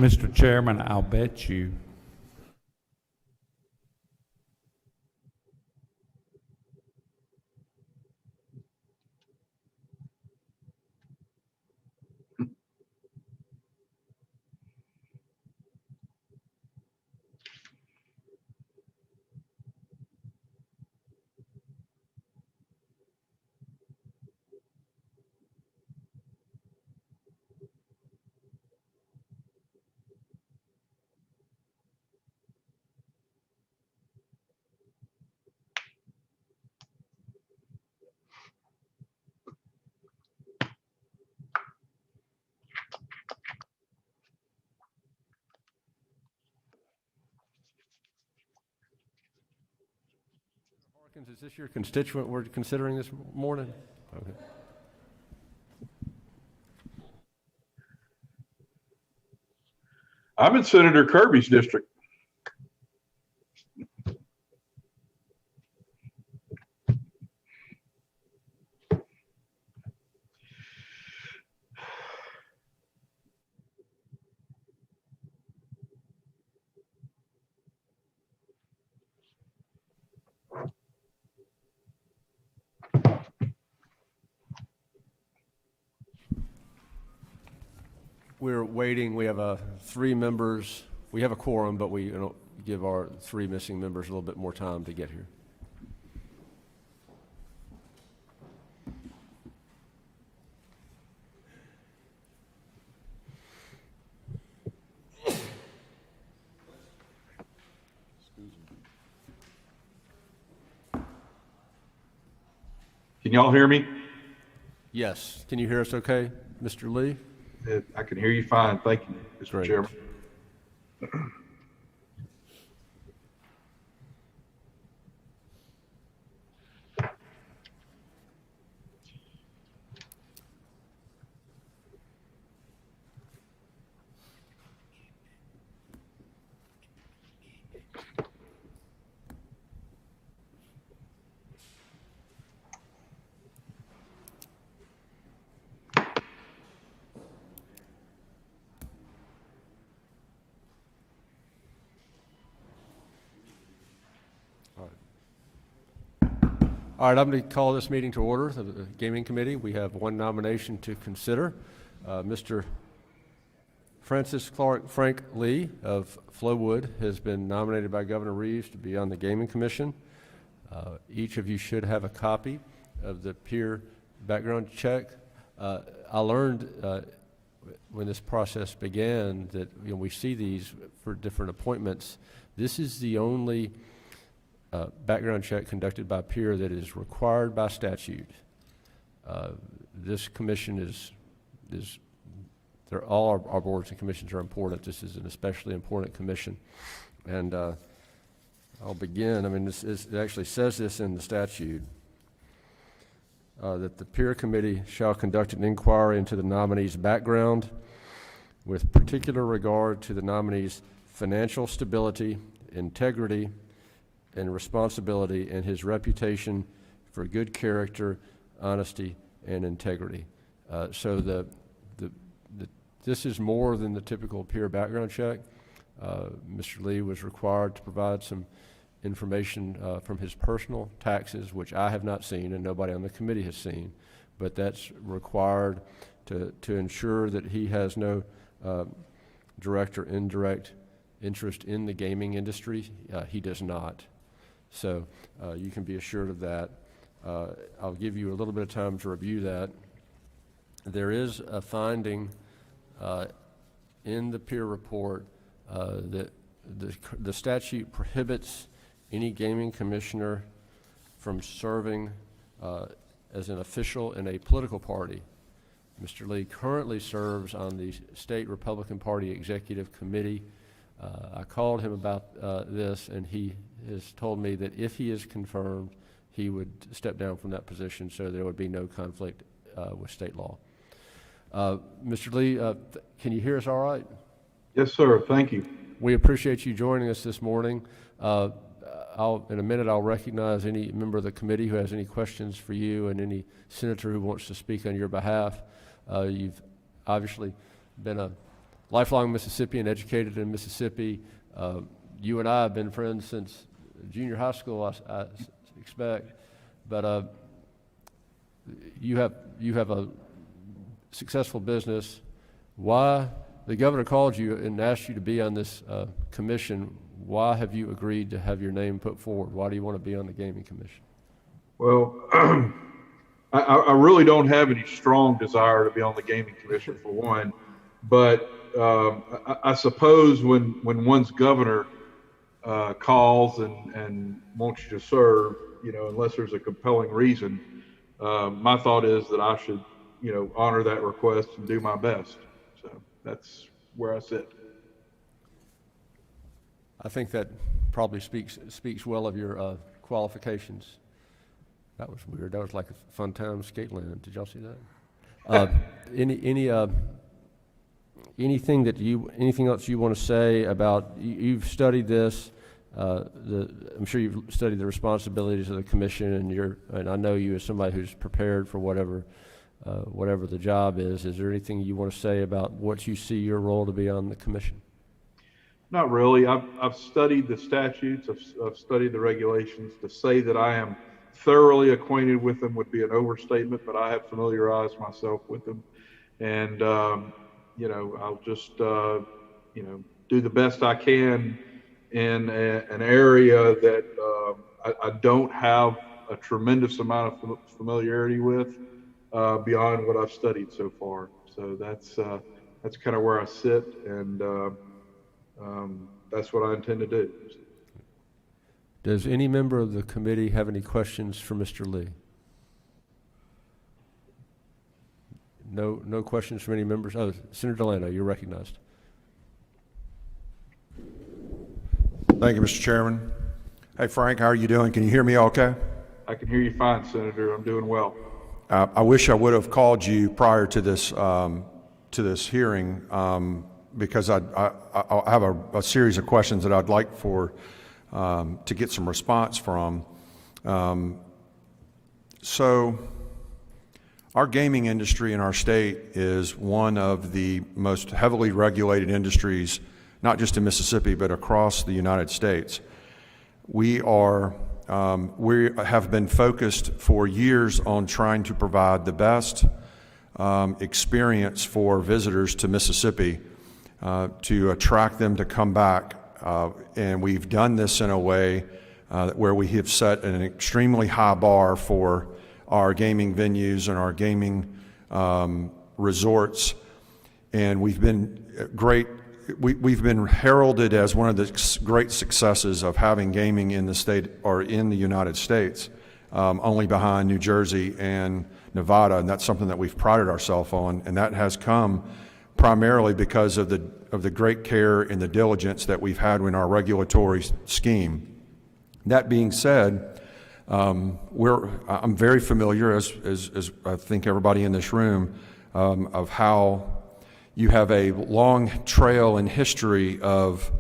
Mr. Chairman, I'll bet you. Is this your constituent we're considering this morning? Okay. I'm in Senator Kirby's district. We're waiting. We have 3 members. We have a quorum, but we give our 3 missing members a little bit more time to get here. Can y'all hear me? Yes. Can you hear us okay, Mr. Lee? I can hear you fine. Thank you, Mr. Great. Chairman. All right, I'm going to call this meeting to order, the Gaming Committee. We have 1 nomination to consider. Mr. Francis Clark Frank Lee of Flowood has been nominated by Governor Reeves to be on the Gaming Commission. Each of you should have a copy of the peer background check. I learned when this process began that we see these for different appointments. This is the only background check conducted by peer that is required by statute. This commission all our boards and commissions are important. This is an especially important commission. And I'll begin. I mean, it actually says this in the statute, that the peer committee shall conduct an inquiry into the nominee's background with particular regard to the nominee's financial stability, integrity, and responsibility, and his reputation for good character, honesty, and integrity. So this is more than the typical peer background check. Mr. Lee was required to provide some information from his personal taxes, which I have not seen and nobody on the committee has seen, but that's required to ensure that he has no direct or indirect interest in the gaming industry. He does not. So you can be assured of that. I'll give you a little bit of time to review that. There is a finding in the peer report that the statute prohibits any gaming commissioner from serving as an official in a political party. Mr. Lee currently serves on the State Republican Party Executive Committee. I called him about this, and he has told me that if he is confirmed, he would step down from that position, so there would be no conflict with state law. Mr. Lee, can you hear us all right? Yes, sir. Thank you. We appreciate you joining us this morning. In a minute, I'll recognize any member of the committee who has any questions for you and any senator who wants to speak on your behalf. You've obviously been a lifelong Mississippian, educated in Mississippi. You and I have been friends since junior high school, I expect. But you have a successful business. Why the governor called you and asked you to be on this commission? Why have you agreed to have your name put forward? Why do you want to be on the gaming commission? Well, I really don't have any strong desire to be on the gaming commission for one, but I suppose when one's governor calls and wants you to serve, unless there's a compelling reason, my thought is that I should, honor that request and do my best. So that's where I sit. I think that probably speaks well of your qualifications. That was weird. That was like a fun time Skateland. Did y'all see that? Anything else you want to say about? You've studied this. I'm sure you've studied the responsibilities of the commission, and I know you as somebody who's prepared for whatever the job is. Is there anything you want to say about what you see your role to be on the commission? Not really. I've studied the statutes. I've studied the regulations. To say that I am thoroughly acquainted with them would be an overstatement, but I have familiarized myself with them. And, I'll just, do the best I can in an area that I don't have a tremendous amount of familiarity with beyond what I've studied so far. So that's kind of where I sit, and that's what I intend to do. Does any member of the committee have any questions for Mr. Lee? No questions from any members? Oh, Senator Delano, you're recognized. Thank you, Mr. Chairman. Hey, Frank, how are you doing? Can you hear me okay? I can hear you fine, Senator. I'm doing well. I wish I would have called you prior to this hearing because I have a series of questions that I'd like to get some response from. So our gaming industry in our state is one of the most heavily regulated industries, not just in Mississippi, but across the United States. We have been focused for years on trying to provide the best experience for visitors to Mississippi to attract them to come back. And we've done this in a way where we have set an extremely high bar for our gaming venues and our gaming resorts. And we've been we've been heralded as one of the great successes of having gaming in the state or in the United States, only behind New Jersey and Nevada, and that's something that we've prided ourselves on, and that has come primarily because of the great care and the diligence that we've had in our regulatory scheme. That being said, I'm very familiar, as I think everybody in this room, of how you have a long trail and history of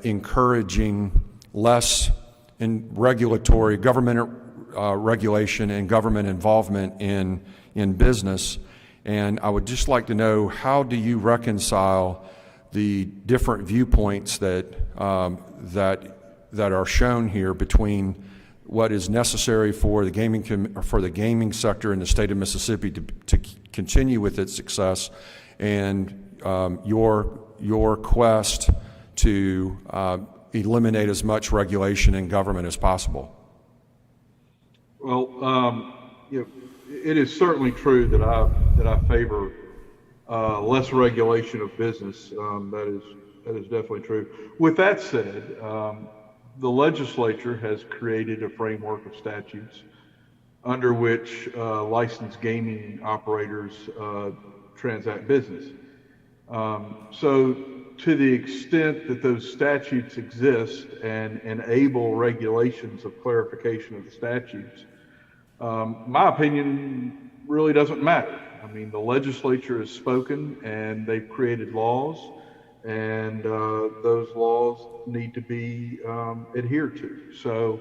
encouraging less in regulatory government regulation and government involvement in business. And I would just like to know, how do you reconcile the different viewpoints that are shown here between what is necessary for the gaming sector in the state of Mississippi to continue with its success, and your quest to eliminate as much regulation in government as possible? Well, it is certainly true that I favor less regulation of business. That is definitely true. With that said, the legislature has created a framework of statutes under which licensed gaming operators transact business. So to the extent that those statutes exist and enable regulations of clarification of the statutes, my opinion really doesn't matter. I mean, the legislature has spoken and they've created laws, and those laws need to be adhered to. So,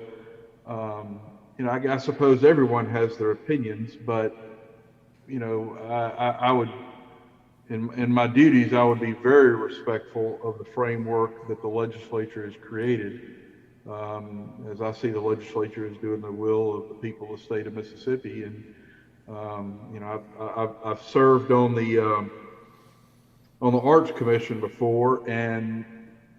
I suppose everyone has their opinions, but, I would, in my duties, I would be very respectful of the framework that the legislature has created. As I see the legislature is doing the will of the people of the state of Mississippi, and I've served on the Arts Commission before, and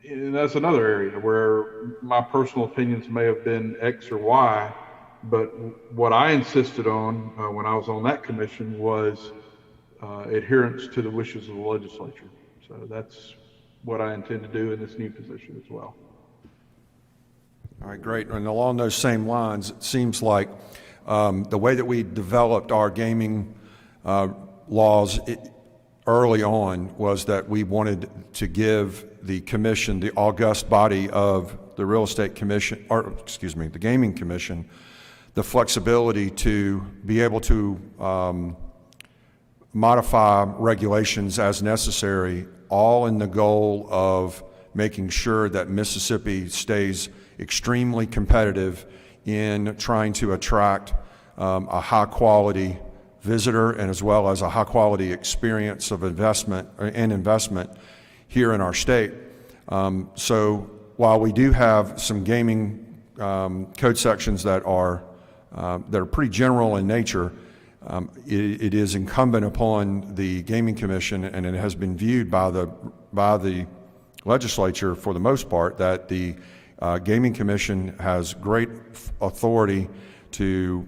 that's another area where my personal opinions may have been X or Y, but what I insisted on when I was on that commission was adherence to the wishes of the legislature. So that's what I intend to do in this new position as well. All right, great. And along those same lines, it seems like the way that we developed our gaming laws early on was that we wanted to give the commission, the august body of the real estate commission, or excuse me, the gaming commission, the flexibility to be able to modify regulations as necessary, all in the goal of making sure that Mississippi stays extremely competitive in trying to attract a high-quality visitor and as well as a high-quality experience of investment here in our state. So while we do have some gaming code sections that are pretty general in nature, it is incumbent upon the Gaming Commission, and it has been viewed by the legislature for the most part, that the Gaming Commission has great authority to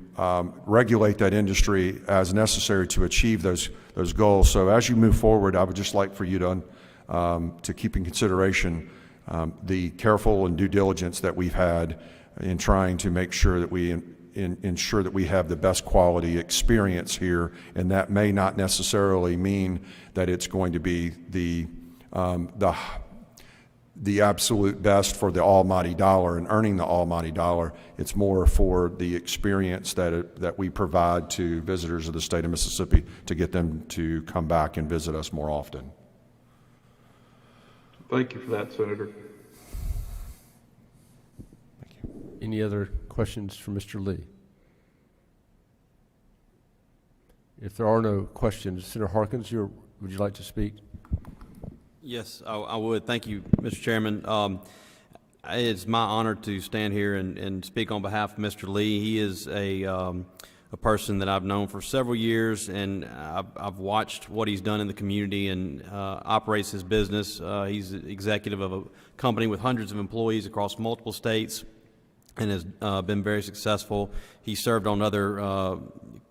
regulate that industry as necessary to achieve those goals. So as you move forward, I would just like for you to keep in consideration the careful and due diligence that we've had in trying to make sure that we ensure that we have the best quality experience here, and that may not necessarily mean that it's going to be the absolute best for the almighty dollar and earning the almighty dollar. It's more for the experience that we provide to visitors of the state of Mississippi to get them to come back and visit us more often. Thank you for that, Senator. Any other questions for Mr. Lee? If there are no questions, Senator Harkins, would you like to speak? Yes, I would. Thank you, Mr. Chairman. It's my honor to stand here and speak on behalf of Mr. Lee. He is a person that I've known for several years, and I've watched what he's done in the community and operates his business. He's executive of a company with hundreds of employees across multiple states and has been very successful. He served on other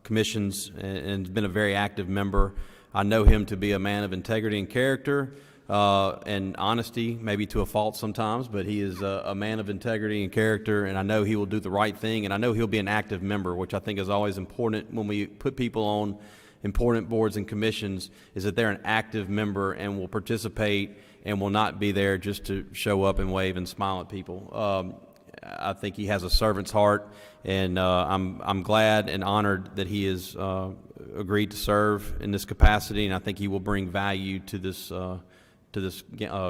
commissions and has been a very active member. I know him to be a man of integrity and character and honesty, maybe to a fault sometimes, but he is a man of integrity and character, and I know he will do the right thing, and I know he'll be an active member, which I think is always important when we put people on important boards and commissions, is that they're an active member and will participate and will not be there just to show up and wave and smile at people. I think he has a servant's heart, and I'm glad and honored that he has agreed to serve in this capacity, and I think he will bring value to this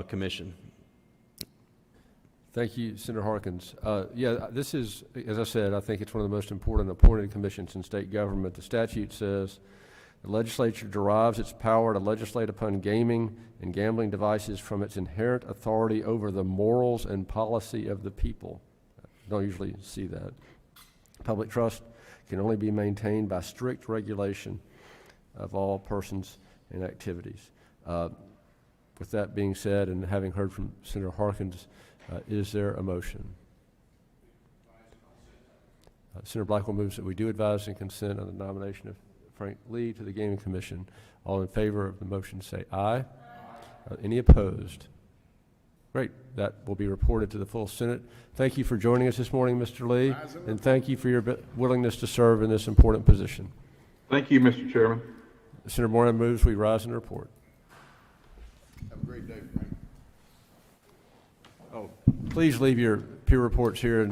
commission. Thank you, Senator Harkins. Yeah, this is, as I said, I think it's one of the most important appointed commissions in state government. The statute says the legislature derives its power to legislate upon gaming and gambling devices from its inherent authority over the morals and policy of the people. Don't usually see that. Public trust can only be maintained by strict regulation of all persons and activities. With that being said, and having heard from Senator Harkins, is there a motion? Senator Blackwell moves that we do advise and consent on the nomination of Frank Lee to the Gaming Commission. All in favor of the motion say aye. Any opposed? Great. That will be reported to the full Senate. Thank you for joining us this morning, Mr. Lee, and thank you for your willingness to serve in this important position. Thank you, Mr. Chairman. Senator Moran moves we rise and report. Have a great day, Frank. Please leave your peer reports here.